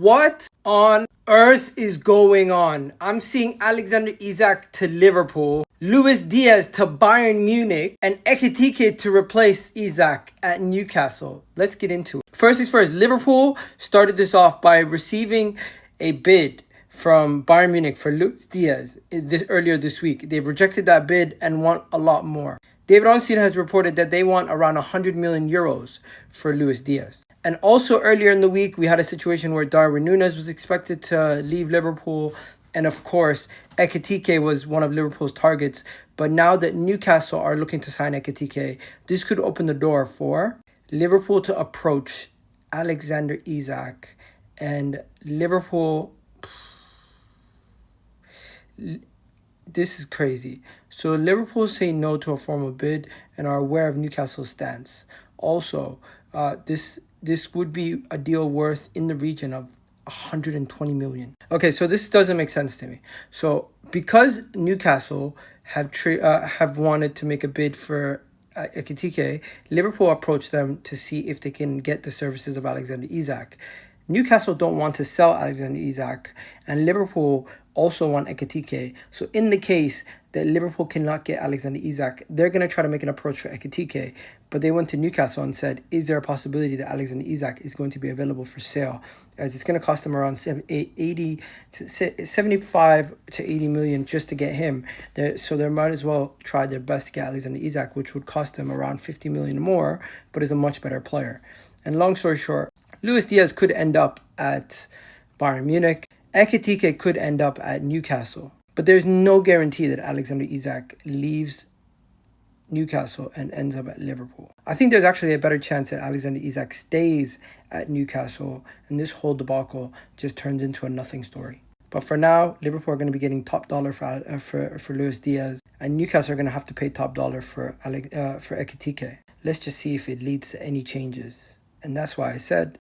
What on earth is going on? I'm seeing Alexander Isak to Liverpool, Luis Diaz to Bayern Munich, and Ekitike to replace Isak at Newcastle. Let's get into it. First things first, Liverpool started this off by receiving a bid from Bayern Munich for Luis Diaz earlier this week. They've rejected that bid and want a lot more. David Onstein has reported that they want around 100 million euros for Luis Diaz. And also earlier in the week, we had a situation where Darwin Núñez was expected to leave Liverpool. And of course, Ekitike was one of Liverpool's targets. But now that Newcastle are looking to sign Ekitike, this could open the door for Liverpool to approach Alexander Isak. And Liverpool... This is crazy. So Liverpool say no to a formal bid and are aware of Newcastle's stance. Also, this would be a deal worth in the region of 120 million. Okay, so this doesn't make sense to me. So because Newcastle have wanted to make a bid for Ekitike, Liverpool approached them to see if they can get the services of Alexander Isak. Newcastle don't want to sell Alexander Isak, and Liverpool also want Ekitike. So in the case that Liverpool cannot get Alexander Isak, they're going to try to make an approach for Ekitike. But they went to Newcastle and said, is there a possibility that Alexander Isak is going to be available for sale? As it's going to cost them around 75 to 80 million just to get him. So they might as well try their best to get Alexander Isak, which would cost them around 50 million more, but is a much better player. And long story short, Luis Diaz could end up at Bayern Munich. Ekitike could end up at Newcastle. But there's no guarantee that Alexander Isak leaves Newcastle and ends up at Liverpool. I think there's actually a better chance that Alexander Isak stays at Newcastle and this whole debacle just turns into a nothing story. But for now, Liverpool are going to be getting top dollar for Luis Diaz, and Newcastle are going to have to pay top dollar for Ekitike. Let's just see if it leads to any changes. And that's why I said